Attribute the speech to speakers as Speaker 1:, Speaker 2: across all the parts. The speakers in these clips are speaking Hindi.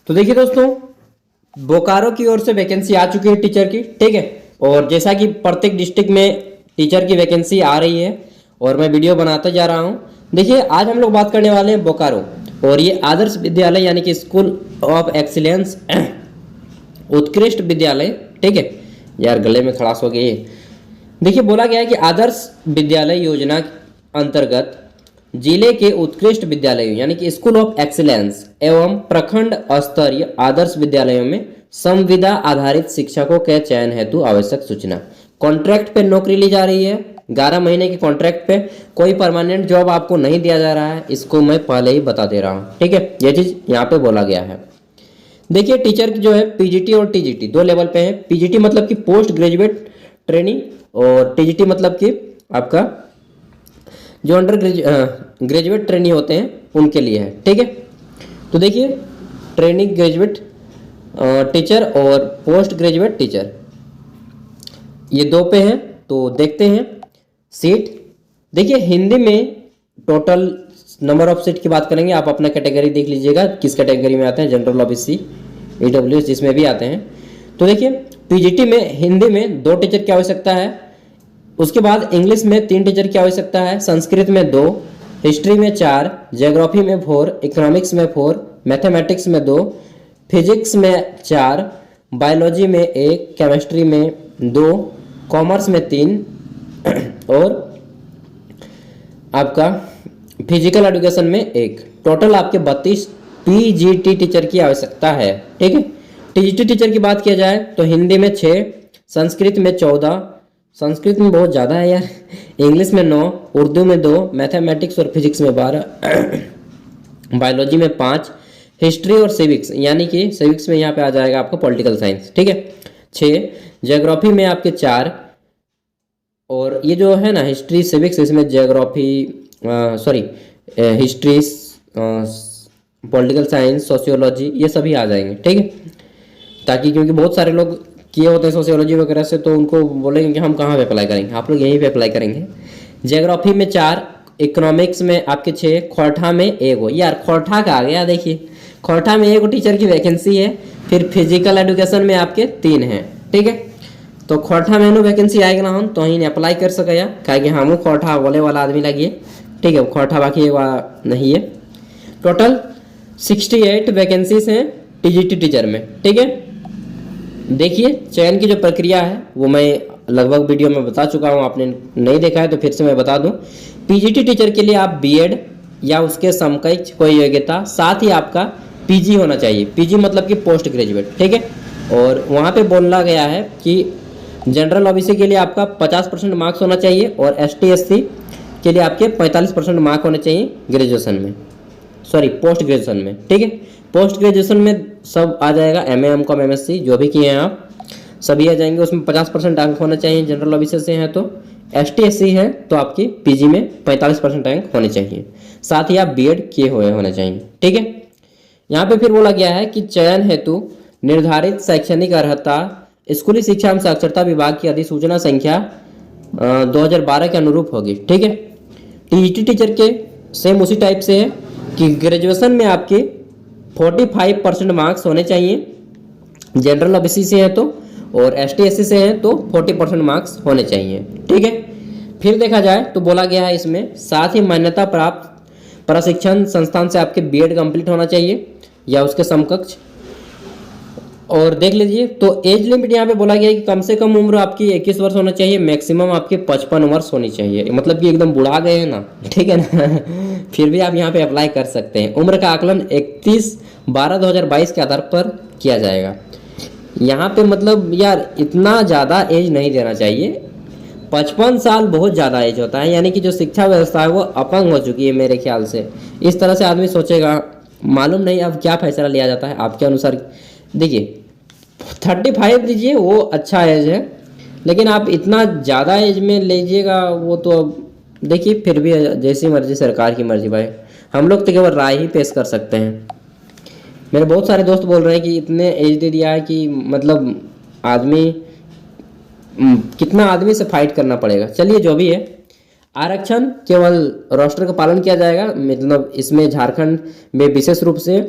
Speaker 1: तो देखिए दोस्तों, बोकारो की ओर से वैकेंसी आ चुकी है टीचर की, ठीक है। और जैसा कि प्रत्येक डिस्ट्रिक्ट में टीचर की वैकेंसी आ रही है और मैं वीडियो बनाता जा रहा हूँ। देखिए, आज हम लोग बात करने वाले हैं बोकारो, और ये आदर्श विद्यालय यानी कि स्कूल ऑफ एक्सीलेंस, उत्कृष्ट विद्यालय, ठीक है। यार गले में खड़ास हो गई। देखिए, बोला गया है कि आदर्श विद्यालय योजना अंतर्गत जिले के उत्कृष्ट विद्यालयों यानी कि स्कूल ऑफ एक्सीलेंस एवं प्रखंड स्तरीय आदर्श विद्यालयों में संविदा आधारित शिक्षकों के चयन हेतु आवश्यक सूचना। कॉन्ट्रैक्ट पे नौकरी ली जा रही है, 11 महीने के कॉन्ट्रैक्ट पे, कोई परमानेंट जॉब आपको नहीं दिया जा रहा है, इसको मैं पहले ही बता दे रहा हूँ, ठीक है। यह चीज़ यहाँ पे बोला गया है। देखिए, टीचर की जो है पीजीटी और टीजीटी दो लेवल पे है। पीजीटी मतलब कि पोस्ट ग्रेजुएट ट्रेनिंग, और टीजीटी मतलब कि आपका जो अंडर ग्रेजुएट ट्रेनी होते हैं उनके लिए है, ठीक है। तो देखिए, ट्रेनिंग ग्रेजुएट टीचर और पोस्ट ग्रेजुएट टीचर ये दो पे हैं। तो देखते हैं सीट। देखिए, हिंदी में टोटल नंबर ऑफ सीट की बात करेंगे। आप अपना कैटेगरी देख लीजिएगा, किस कैटेगरी में आते हैं, जनरल, ओबीसी, ईडब्ल्यूएस, जिसमें भी आते हैं। तो देखिए, पीजीटी में हिंदी में 2 टीचर की आवश्यकता है। उसके बाद इंग्लिश में 3 टीचर की आवश्यकता है, संस्कृत में 2, हिस्ट्री में 4, ज्योग्राफी में 4, इकोनॉमिक्स में 4, मैथमेटिक्स में 2, फिजिक्स में 4, बायोलॉजी में 1, केमिस्ट्री में 2, कॉमर्स में 3 और आपका फिजिकल एजुकेशन में 1। टोटल आपके 32 पीजीटी टीचर की आवश्यकता है, ठीक है। टीजीटी टीचर की बात किया जाए तो हिंदी में 6, संस्कृत में 14, संस्कृत में बहुत ज़्यादा है यार, इंग्लिश में 9, उर्दू में 2, मैथमेटिक्स और फिजिक्स में 12, बायोलॉजी में 5, हिस्ट्री और सिविक्स यानी कि सिविक्स में यहाँ पे आ जाएगा आपको पॉलिटिकल साइंस, ठीक है, 6, ज्योग्राफी में आपके 4, और ये जो है ना हिस्ट्री सिविक्स, इसमें geography history, political science, sociology, ये सभी आ जाएंगे, ठीक है। ताकि क्योंकि बहुत सारे लोग किए होते हैं सोशियोलॉजी वगैरह से, तो उनको बोलेंगे कि हम कहाँ पे अप्लाई करेंगे, आप लोग यहीं पे अप्लाई करेंगे। ज्योग्राफी में 4, इकोनॉमिक्स में आपके 6, खोरठा में 1 हो। यार खोरठा का आ गया, देखिए खोरठा में 1 टीचर की वैकेंसी है। फिर फिजिकल एजुकेशन में आपके 3 हैं, ठीक है। तो खोरठा में वैकेंसी आएगा ना, हम तो ही अप्लाई कर सके क्या कि हम खोरठा बोले वाला आदमी लगिए, ठीक है। खोरठा बाकी नहीं है। टोटल 68 वैकेंसीज हैं टीजीटी टीचर में, ठीक है। देखिए, चयन की जो प्रक्रिया है वो मैं लगभग वीडियो में बता चुका हूँ, आपने नहीं देखा है तो फिर से मैं बता दूँ। पीजीटी टीचर के लिए आप बीएड या उसके समकक्ष कोई योग्यता, साथ ही आपका पीजी होना चाहिए। पीजी मतलब कि पोस्ट ग्रेजुएट, ठीक है। और वहाँ पे बोला गया है कि जनरल ओबीसी के लिए आपका 50% मार्क्स होना चाहिए, और एसटी एससी के लिए आपके 45% मार्क होने चाहिए ग्रेजुएशन में, पोस्ट ग्रेजुएशन में, ठीक है। पोस्ट ग्रेजुएशन में सब आ जाएगा, एमए, एमकॉम, एमएससी जो भी किए हैं आप सभी आ जाएंगे। उसमें 50% अंक होने चाहिए जनरल ओबीसी से हैं तो। एसटी एससी है तो आपकी पीजी में 45% अंक होने चाहिए, साथ ही आप बीएड किए हुए होने चाहिए, ठीक है। यहाँ पे फिर बोला गया है कि चयन हेतु निर्धारित शैक्षणिक अर्हता स्कूली शिक्षा एवं साक्षरता विभाग की अधिसूचना संख्या 2012 के अनुरूप होगी, ठीक है। टीजीटी टीचर के सेम उसी टाइप से है कि ग्रेजुएशन में आपके 45% मार्क्स होने चाहिए, जनरल ओबीसी से है तो, और एसटी एससी से है तो 40% मार्क्स होने चाहिए, ठीक है। फिर देखा जाए तो बोला गया है इसमें, साथ ही मान्यता प्राप्त प्रशिक्षण संस्थान से आपके बीएड कंप्लीट होना चाहिए या उसके समकक्ष। और देख लीजिए, तो एज लिमिट यहाँ पे बोला गया है कि कम से कम उम्र आपकी 21 वर्ष होना चाहिए, मैक्सिमम आपके 55 वर्ष होनी चाहिए, मतलब कि एकदम बुढ़ा गए हैं ना, ठीक है ना। फिर भी आप यहाँ पे अप्लाई कर सकते हैं। उम्र का आकलन 31/12/2022 के आधार पर किया जाएगा। यहाँ पे मतलब यार इतना ज़्यादा एज नहीं देना चाहिए, 55 साल बहुत ज़्यादा एज होता है, यानी कि जो शिक्षा व्यवस्था है वो अपंग हो चुकी है मेरे ख्याल से। इस तरह से आदमी सोचेगा, मालूम नहीं अब क्या फैसला लिया जाता है आपके अनुसार। देखिए, 35 दीजिए, वो अच्छा एज है, लेकिन आप इतना ज़्यादा एज में लीजिएगा वो तो अब देखिए, फिर भी जैसी मर्जी, सरकार की मर्जी भाई, हम लोग तो केवल राय ही पेश कर सकते हैं। मेरे बहुत सारे दोस्त बोल रहे हैं कि इतने एज दे दिया है कि मतलब आदमी कितना आदमी से फाइट करना पड़ेगा। चलिए जो भी है, आरक्षण केवल रोस्टर का पालन किया जाएगा, मतलब इसमें झारखंड में विशेष रूप से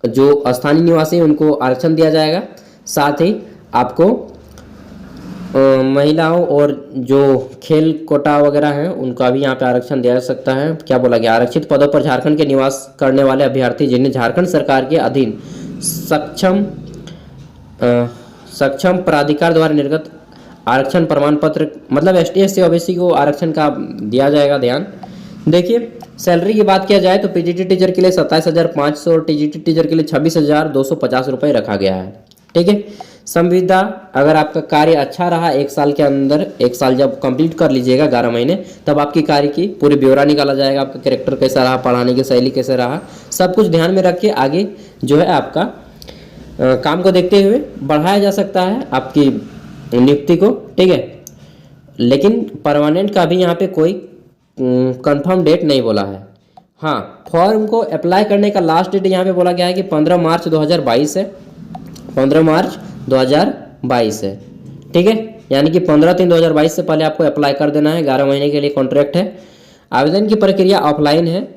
Speaker 1: जो स्थानीय निवासी हैं उनको आरक्षण दिया जाएगा। साथ ही आपको महिलाओं और जो खेल कोटा वगैरह हैं उनका भी यहाँ पे आरक्षण दिया जा सकता है। क्या बोला गया, आरक्षित पदों पर झारखंड के निवास करने वाले अभ्यर्थी जिन्हें झारखंड सरकार के अधीन सक्षम प्राधिकार द्वारा निर्गत आरक्षण प्रमाण पत्र, मतलब ST SC OBC को आरक्षण का दिया जाएगा ध्यान। देखिए सैलरी की बात किया जाए तो PGT टीचर के लिए 27,500 और TGT टीचर के लिए 26,250 रुपये रखा गया है। ठीक है, संविदा अगर आपका कार्य अच्छा रहा 1 साल के अंदर, 1 साल जब कंप्लीट कर लीजिएगा 11 महीने, तब आपकी कार्य की पूरी ब्यौरा निकाला जाएगा। आपका कैरेक्टर कैसा रहा, पढ़ाने की शैली कैसे रहा, सब कुछ ध्यान में रख के आगे जो है आपका काम को देखते हुए बढ़ाया जा सकता है आपकी नियुक्ति को। ठीक है, लेकिन परमानेंट का भी यहाँ पे कोई कंफर्म डेट नहीं बोला है। हाँ, फॉर्म को अप्लाई करने का लास्ट डेट यहाँ पे बोला गया है कि 15 मार्च 2022 है। 15 मार्च 2022 है। ठीक है, यानी कि 15/3/2022 से पहले आपको अप्लाई कर देना है। 11 महीने के लिए कॉन्ट्रैक्ट है। आवेदन की प्रक्रिया ऑफलाइन है।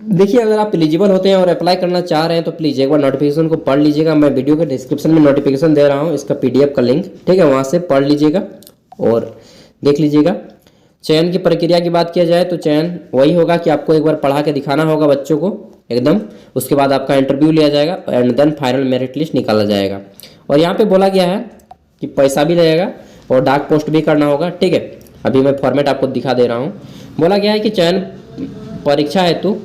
Speaker 1: देखिए अगर आप एलिजिबल होते हैं और अप्लाई करना चाह रहे हैं तो प्लीज़ एक बार नोटिफिकेशन को पढ़ लीजिएगा। मैं वीडियो के डिस्क्रिप्शन में नोटिफिकेशन दे रहा हूँ, इसका PDF का लिंक, ठीक है, वहाँ से पढ़ लीजिएगा और देख लीजिएगा। चयन की प्रक्रिया की बात किया जाए तो चयन वही होगा कि आपको एक बार पढ़ा के दिखाना होगा बच्चों को एकदम, उसके बाद आपका इंटरव्यू लिया जाएगा and then final merit list निकाला जाएगा। और यहाँ पे बोला गया है कि पैसा भी लगेगा और डाक पोस्ट भी करना होगा। ठीक है, अभी मैं फॉर्मेट आपको दिखा दे रहा हूँ। बोला गया है कि चयन परीक्षा हेतु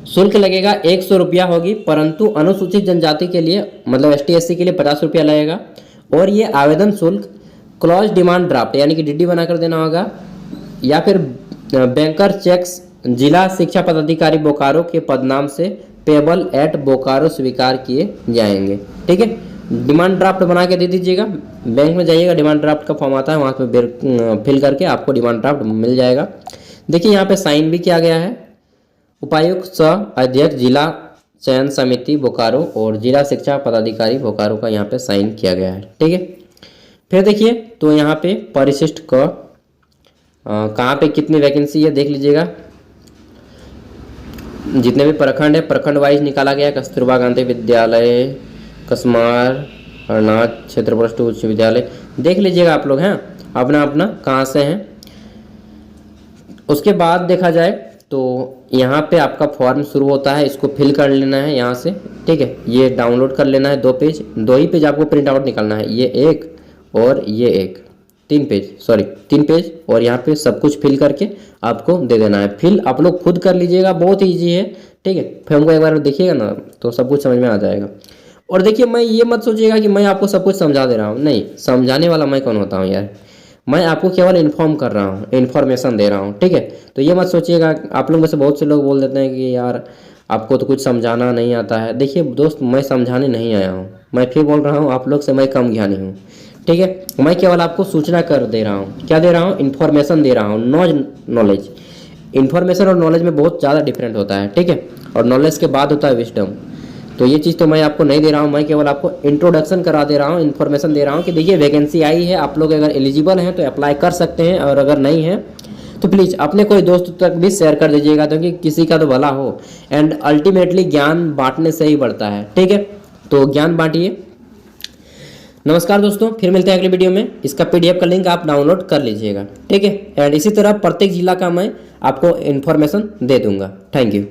Speaker 1: शुल्क लगेगा 100 रुपया होगी, परंतु अनुसूचित जनजाति के लिए मतलब ST SC के लिए 50 रुपया लगेगा। और ये आवेदन शुल्क क्लॉज डिमांड ड्राफ्ट यानी कि DD बनाकर देना होगा या फिर बैंकर चेक्स जिला शिक्षा पदाधिकारी बोकारो के पदनाम से पेबल एट बोकारो स्वीकार किए जाएंगे। ठीक है, डिमांड ड्राफ्ट बना के दे दीजिएगा। बैंक में जाइएगा, डिमांड ड्राफ्ट का फॉर्म आता है, वहाँ पे फिल करके आपको डिमांड ड्राफ्ट मिल जाएगा। देखिए यहाँ पे साइन भी किया गया है। उपायुक्त सह अध्यक्ष जिला चयन समिति बोकारो और जिला शिक्षा पदाधिकारी बोकारो का यहाँ पे साइन किया गया है। ठीक है, फिर देखिए तो यहाँ पे परिशिष्ट क कहाँ पे कितनी वैकेंसी है देख लीजिएगा। जितने भी प्रखंड है प्रखंड वाइज निकाला गया है। कस्तूरबा गांधी विद्यालय, कसमार, अरनाथ क्षेत्र +2 उच्च विद्यालय, देख लीजिएगा आप लोग हैं अपना अपना कहाँ से हैं। उसके बाद देखा जाए तो यहाँ पे आपका फॉर्म शुरू होता है, इसको फिल कर लेना है यहाँ से। ठीक है, ये डाउनलोड कर लेना है 2 पेज, 2 ही पेज आपको प्रिंट आउट निकालना है, ये एक और ये एक, 3 पेज और यहाँ पे सब कुछ फिल करके आपको दे देना है। फिल आप लोग खुद कर लीजिएगा, बहुत ईजी है। ठीक है, फिर हमको एक बार देखिएगा ना तो सब कुछ समझ में आ जाएगा। और देखिए मैं ये मत सोचिएगा कि मैं आपको सब कुछ समझा दे रहा हूँ, नहीं, समझाने वाला मैं कौन होता हूँ यार, मैं आपको केवल इन्फॉर्म कर रहा हूँ, इन्फॉर्मेशन दे रहा हूँ। ठीक है, तो ये मत सोचिएगा। आप लोग में से बहुत से लोग बोल देते हैं कि यार आपको तो कुछ समझाना नहीं आता है। देखिए दोस्त, मैं समझाने नहीं आया हूँ, मैं फिर बोल रहा हूँ आप लोग से मैं कम ज्ञानी हूँ। ठीक है, मैं केवल आपको सूचना कर दे रहा हूँ। क्या दे रहा हूँ? इन्फॉर्मेशन दे रहा हूँ, नॉलेज। इन्फॉर्मेशन और नॉलेज में बहुत ज़्यादा डिफरेंट होता है। ठीक है, और नॉलेज के बाद होता है विजडम। तो ये चीज़ तो मैं आपको नहीं दे रहा हूँ, मैं केवल आपको इंट्रोडक्शन करा दे रहा हूँ, इन्फॉर्मेशन दे रहा हूँ कि देखिए वैकेंसी आई है, आप लोग अगर एलिजिबल हैं तो अप्लाई कर सकते हैं, और अगर नहीं है तो प्लीज़ अपने कोई दोस्त तक भी शेयर कर दीजिएगा ताकि किसी का तो भला हो। एंड अल्टीमेटली ज्ञान बांटने से ही बढ़ता है। ठीक है, तो ज्ञान बांटिए। नमस्कार दोस्तों, फिर मिलते हैं अगले वीडियो में। इसका PDF का लिंक आप डाउनलोड कर लीजिएगा। ठीक है, एंड इसी तरह प्रत्येक जिला का मैं आपको इन्फॉर्मेशन दे दूंगा। Thank you.